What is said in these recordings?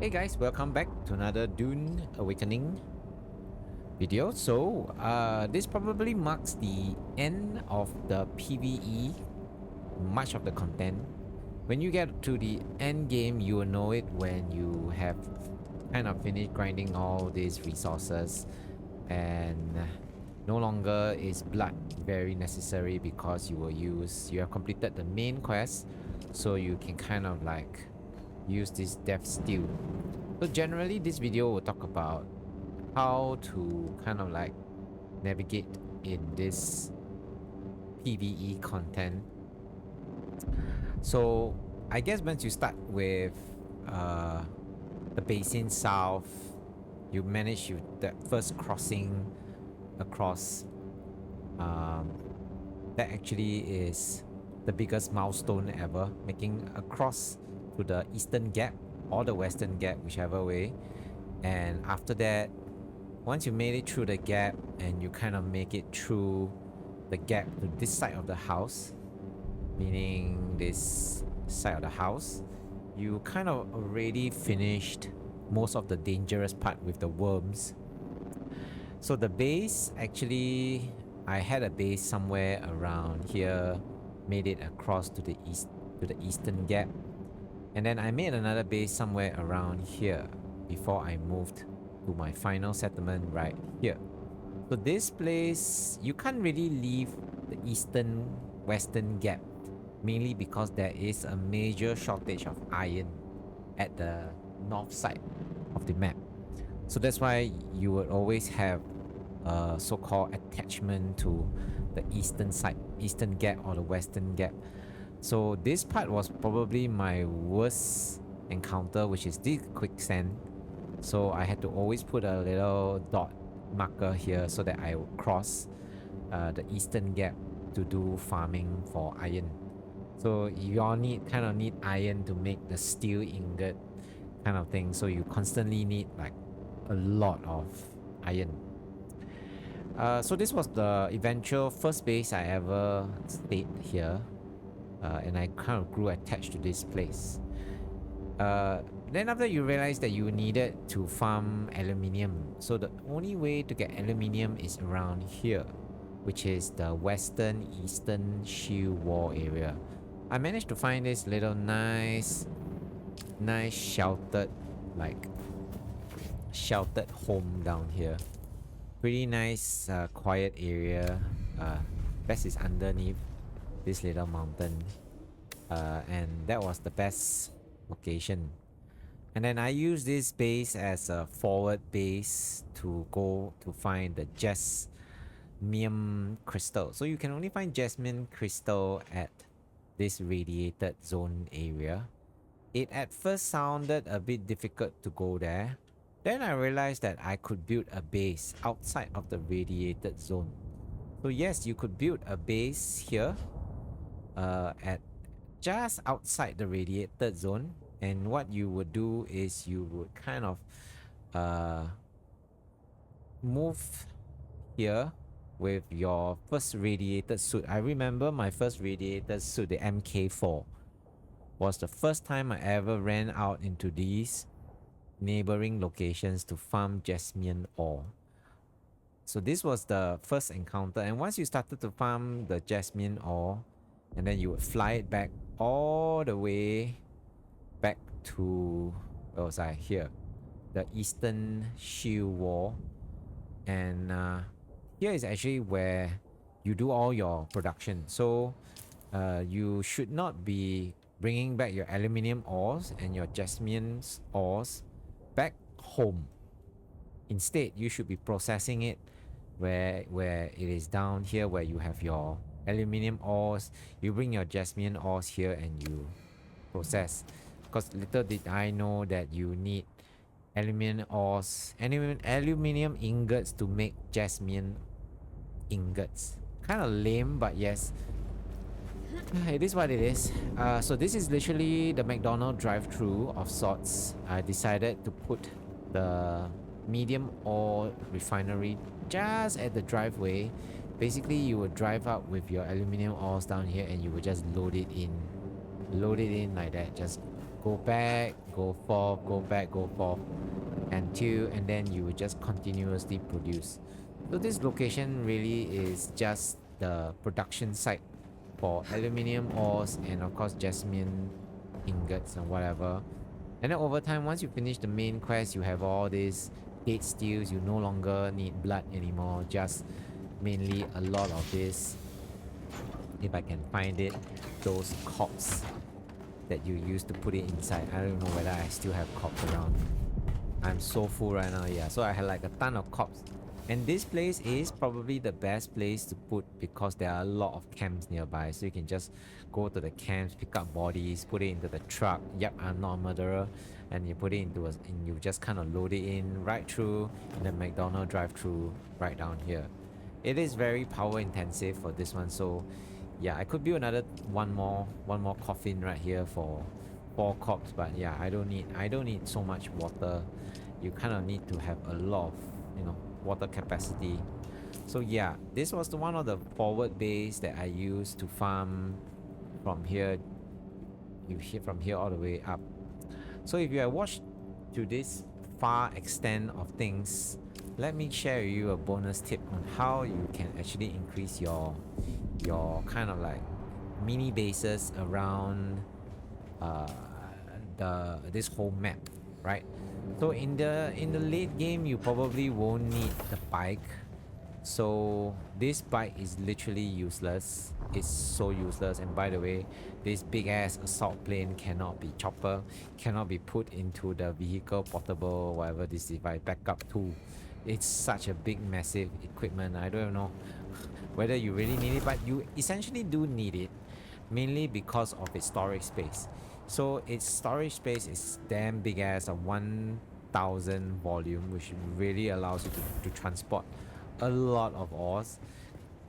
Hey guys, welcome back to another Dune Awakening video. This probably marks the end of the PVE, much of the content. When you get to the end game, you will know it when you have kind of finished grinding all these resources and no longer is blood very necessary because you have completed the main quest, so you can kind of like use this death steel. So generally this video will talk about how to kind of like navigate in this PvE content. So I guess once you start with uh, the basin south, you manage that first crossing across. That actually is the biggest milestone ever, making a cross to the eastern gap or the western gap, whichever way. And after that, once you made it through the gap and you kind of make it through the gap to this side of the house, meaning this side of the house, you kind of already finished most of the dangerous part with the worms. So the base, actually, I had a base somewhere around here, made it across to the east, to the eastern gap, and then I made another base somewhere around here before I moved to my final settlement right here. So this place, you can't really leave the eastern western gap, mainly because there is a major shortage of iron at the north side of the map. So that's why you would always have a so-called attachment to the eastern side, eastern gap or the western gap. So this part was probably my worst encounter, which is this quicksand. So I had to always put a little dot marker here so that I would cross the eastern gap to do farming for iron. So you all kind of need iron to make the steel ingot kind of thing. So you constantly need like a lot of iron. So this was the eventual first base I ever stayed here, and I kind of grew attached to this place. Then after you realize that you needed to farm aluminium, so the only way to get aluminium is around here, which is the western eastern Sheol wall area. I managed to find this little nice sheltered, like sheltered home down here. Pretty nice, quiet area. Best is underneath this little mountain, and that was the best location. And then I use this base as a forward base to go to find the jasmine crystal. So you can only find jasmine crystal at this radiated zone area. It at first sounded a bit difficult to go there. Then I realized that I could build a base outside of the radiated zone. So yes, you could build a base here at just outside the radiated zone. And what you would do is you would kind of move here with your first radiated suit. I remember my first radiated suit, the MK4, was the first time I ever ran out into these neighboring locations to farm jasmine ore. So this was the first encounter, and once you started to farm the jasmine ore, and then you would fly it back all the way back to, where was I? Here, the eastern Sheol wall, and here is actually where you do all your production. So you should not be bringing back your aluminium ores and your jasmine ores back home. Instead, you should be processing it where it is down here where you have your aluminium ores. You bring your jasmine ores here and you process. Because little did I know that you need aluminium ores, aluminium ingots to make jasmine ingots. Kind of lame, but yes, it is what it is. So this is literally the McDonald's drive-through of sorts. I decided to put the medium ore refinery just at the driveway. Basically, you would drive up with your aluminium ores down here and you would just load it in like that. Just go back, go forth, go back, go forth, and then you will just continuously produce. So this location really is just the production site for aluminium ores and of course jasmine ingots and whatever. And then over time, once you finish the main quest, you have all these dead steels. You no longer need blood anymore, just mainly a lot of this, if I can find it, those corpse that you used to put it inside. I don't know whether I still have corpse around. I'm so full right now, yeah. So I had like a ton of corpse. And this place is probably the best place to put because there are a lot of camps nearby. So you can just go to the camps, pick up bodies, put it into the truck. Yep, I'm not a murderer. And you put it into and you just kind of load it in right through in the McDonald's drive-through right down here. It is very power intensive for this one. So yeah, I could build another one more coffin right here for 4 corpse, but yeah, I don't need so much water. You kind of need to have a lot of, water capacity. So yeah, this was one of the forward base that I used to farm from here. You hear from here all the way up. So if you have watched to this far extent of things, let me share with you a bonus tip on how you can actually increase your kind of like mini bases around uh, this whole map, right? So in the late game, you probably won't need the bike. So this bike is literally useless. It's so useless. And by the way, this big ass assault plane cannot be chopper, cannot be put into the vehicle portable, whatever this device backup tool. It's such a big, massive equipment. I don't know whether you really need it, but you essentially do need it, mainly because of its storage space. So its storage space is damn big as a 1000 volume, which really allows you to transport a lot of ores.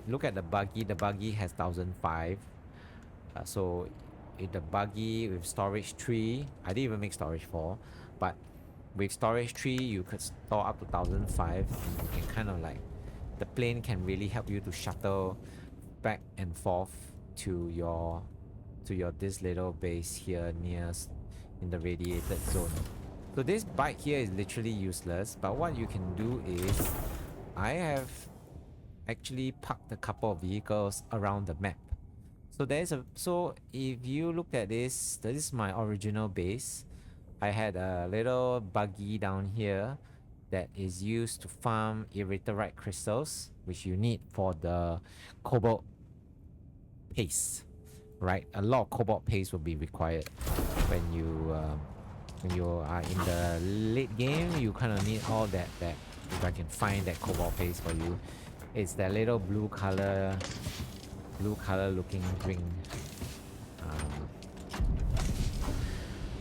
Look at the buggy has 1005. So in the buggy with storage 3, I didn't even make storage 4, but with storage 3 you could store up to 1005, and you can kind of like, the plane can really help you to shuttle back and forth to your this little base here near in the radiated zone. So this bike here is literally useless, but what you can do is, I have actually parked a couple of vehicles around the map. So if you look at this is my original base. I had a little buggy down here that is used to farm erythrite crystals, which you need for the cobalt paste, right? A lot of cobalt paste will be required when you are in the late game. You kind of need all that. If I can find that cobalt paste for you, it's that little blue color looking ring.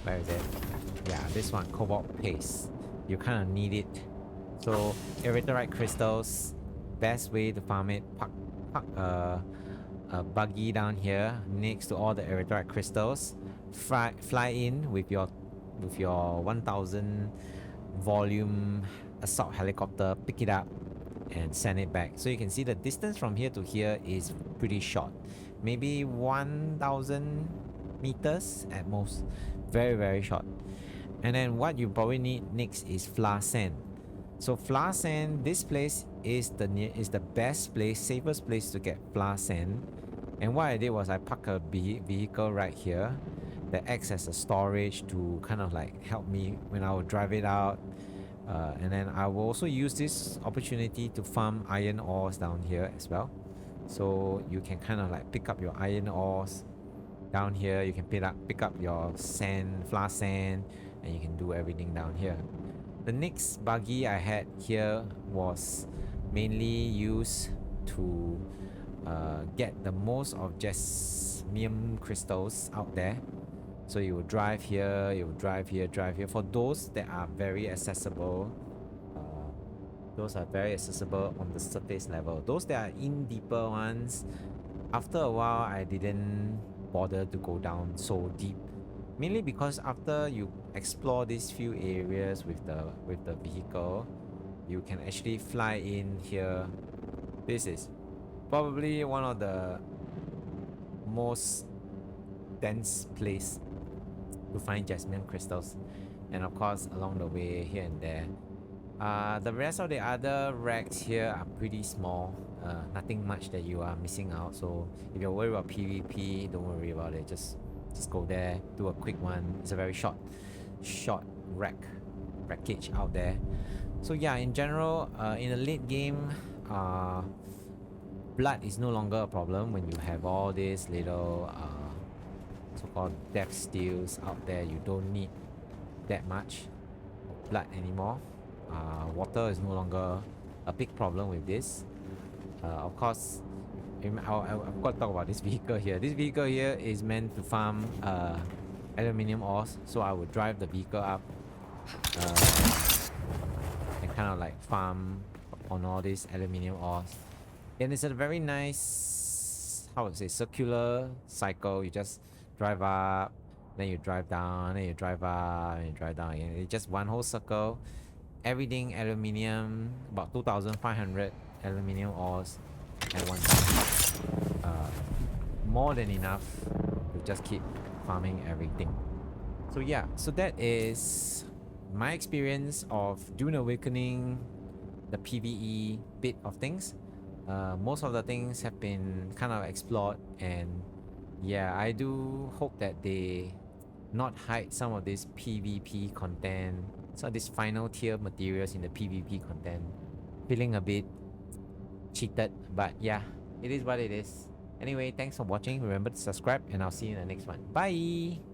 Where is it? Yeah, this one, cobalt paste. You kind of need it. So erythrite crystals, best way to farm it. Park a buggy down here next to all the erythrite crystals. Fly in with your 1000 volume assault helicopter, pick it up and send it back. So you can see the distance from here to here is pretty short, maybe 1000 meters at most. Very, very short. And then what you probably need next is flour sand. So flour sand, this place is the best place, safest place to get flour sand. And what I did was I parked a vehicle right here that acts as a storage to kind of like help me when I will drive it out. And then I will also use this opportunity to farm iron ores down here as well. So you can kind of like pick up your iron ores down here. You can pick up your sand, flour sand, and you can do everything down here. The next buggy I had here was mainly used to get the most of jasmine crystals out there. So you will drive here, drive here. For those that are very accessible, those are very accessible on the surface level. Those that are in deeper ones, after a while I didn't bother to go down so deep, mainly because after you explore these few areas with the vehicle, you can actually fly in here. This is probably one of the most dense place to find jasmine crystals, and of course along the way here and there. The rest of the other racks here are pretty small. Nothing much that you are missing out. So if you're worried about PvP, don't worry about it. Just go there, do a quick one. It's a very short wreckage out there. So yeah, in general, in the late game, blood is no longer a problem when you have all these little so-called death steals out there. You don't need that much blood anymore. Water is no longer a big problem with this. Of course, I've got to talk about this vehicle here. This vehicle here is meant to farm aluminium ores, so I would drive the vehicle up and kind of like farm on all these aluminium ores. And it's a very nice, how would I say, circular cycle. You just drive up, then you drive down, then you drive up, and you drive down again. It's just one whole circle. Everything aluminium, about 2,500 aluminium ores at one time. More than enough to just keep farming everything. So yeah, so that is my experience of Dune Awakening, the PvE bit of things. Most of the things have been kind of explored, and yeah, I do hope that they not hide some of this PvP content, some of these final tier materials in the PvP content. Feeling a bit cheated, but yeah, it is what it is. Anyway, thanks for watching. Remember to subscribe, and I'll see you in the next one. Bye!